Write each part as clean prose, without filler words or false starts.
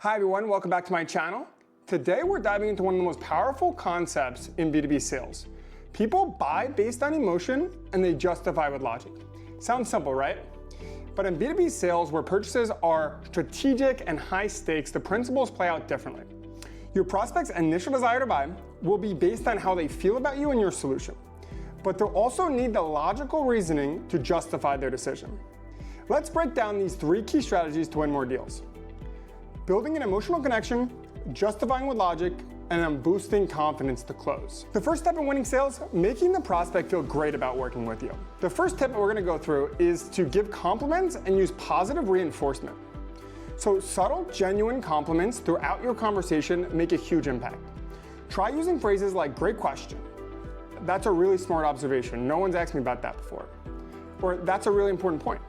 Hi everyone, welcome back to my channel. Today we're diving into one of the most powerful concepts in B2B sales. People buy based on emotion and they justify with logic. Sounds simple, right? But in B2B sales, where purchases are strategic and high stakes, the principles play out differently. Your prospect's initial desire to buy will be based on how they feel about you and your solution. But they'll also need the logical reasoning to justify their decision. Let's break down these 3 key strategies to win more deals. Building an emotional connection, justifying with logic, and then boosting confidence to close. The first step in winning sales, making the prospect feel great about working with you. The first tip we're gonna go through is to give compliments and use positive reinforcement. So subtle, genuine compliments throughout your conversation make a huge impact. Try using phrases like, great question. That's a really smart observation. No one's asked me about that before. Or that's a really important point.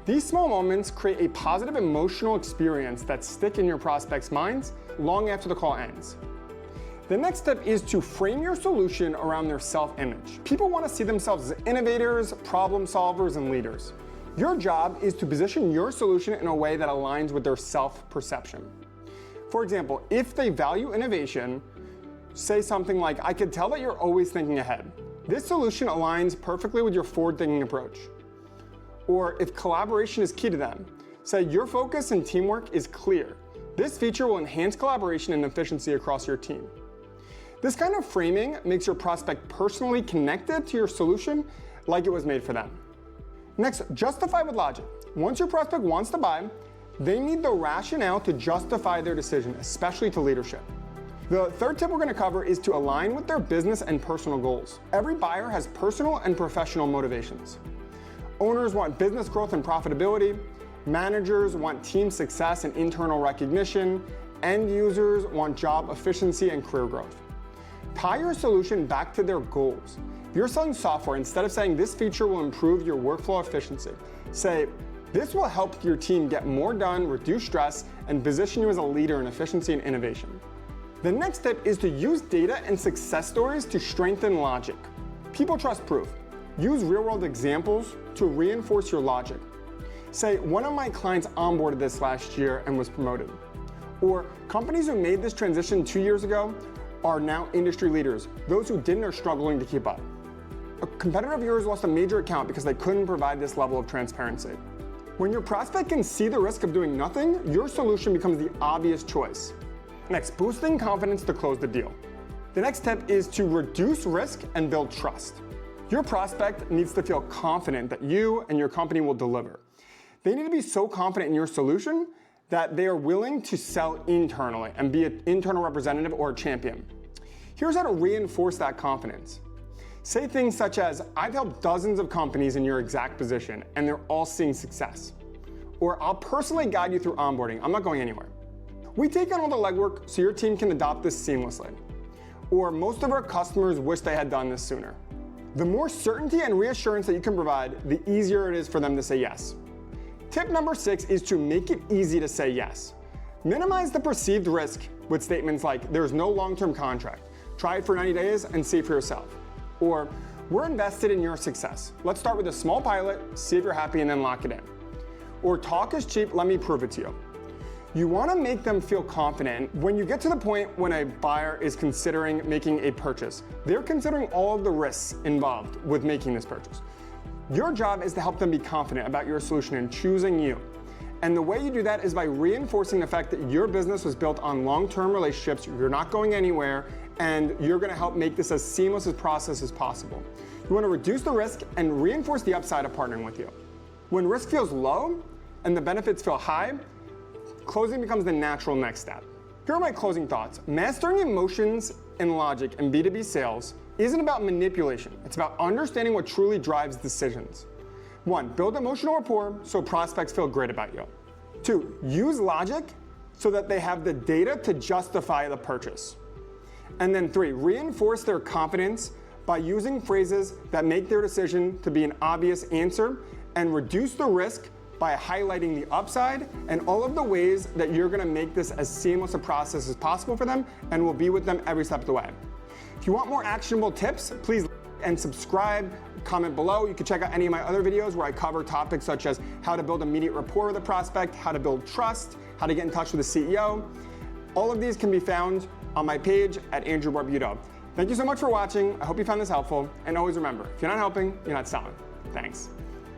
These small moments create a positive emotional experience that stick in your prospects' minds long after the call ends. The next step is to frame your solution around their self-image. People want to see themselves as innovators, problem solvers, and leaders. Your job is to position your solution in a way that aligns with their self-perception. For example, if they value innovation, say something like, I could tell that you're always thinking ahead. This solution aligns perfectly with your forward-thinking approach. Or if collaboration is key to them, say your focus and teamwork is clear. This feature will enhance collaboration and efficiency across your team. This kind of framing makes your prospect personally connected to your solution like it was made for them. Next, justify with logic. Once your prospect wants to buy, they need the rationale to justify their decision, especially to leadership. The third tip we're going to cover is to align with their business and personal goals. Every buyer has personal and professional motivations. Owners want business growth and profitability. Managers want team success and internal recognition. End users want job efficiency and career growth. Tie your solution back to their goals. If you're selling software, instead of saying this feature will improve your workflow efficiency, say this will help your team get more done, reduce stress, and position you as a leader in efficiency and innovation. The next step is to use data and success stories to strengthen logic. People trust proof. Use real-world examples to reinforce your logic. Say, one of my clients onboarded this last year and was promoted. Or companies who made this transition 2 years ago are now industry leaders. Those who didn't are struggling to keep up. A competitor of yours lost a major account because they couldn't provide this level of transparency. When your prospect can see the risk of doing nothing, your solution becomes the obvious choice. Next, boosting confidence to close the deal. The next step is to reduce risk and build trust. Your prospect needs to feel confident that you and your company will deliver. They need to be so confident in your solution that they are willing to sell internally and be an internal representative or a champion. Here's how to reinforce that confidence. Say things such as, I've helped dozens of companies in your exact position and they're all seeing success. Or I'll personally guide you through onboarding. I'm not going anywhere. We take on all the legwork so your team can adopt this seamlessly. Or most of our customers wish they had done this sooner. The more certainty and reassurance that you can provide, the easier it is for them to say yes. Tip number 6 is to make it easy to say yes. Minimize the perceived risk with statements like, there's no long-term contract. Try it for 90 days and see for yourself. Or, we're invested in your success. Let's start with a small pilot, see if you're happy, and then lock it in. Or, talk is cheap, let me prove it to you. You want to make them feel confident. When you get to the point when a buyer is considering making a purchase, they're considering all of the risks involved with making this purchase. Your job is to help them be confident about your solution and choosing you. And the way you do that is by reinforcing the fact that your business was built on long-term relationships, you're not going anywhere, and you're going to help make this as seamless a process as possible. You want to reduce the risk and reinforce the upside of partnering with you. When risk feels low and the benefits feel high, closing becomes the natural next step. Here are my closing thoughts. Mastering emotions and logic in B2B sales isn't about manipulation. It's about understanding what truly drives decisions. 1, build emotional rapport so prospects feel great about you. 2, use logic so that they have the data to justify the purchase. And then 3, reinforce their confidence by using phrases that make their decision to be an obvious answer and reduce the risk by highlighting the upside and all of the ways that you're gonna make this as seamless a process as possible for them and will be with them every step of the way. If you want more actionable tips, please and subscribe. Comment below. You can check out any of my other videos where I cover topics such as how to build immediate rapport with a prospect, how to build trust, how to get in touch with the CEO. All of these can be found on my page at Andrew Barbuto. Thank you so much for watching. I hope you found this helpful. And always remember, if you're not helping, you're not selling. Thanks.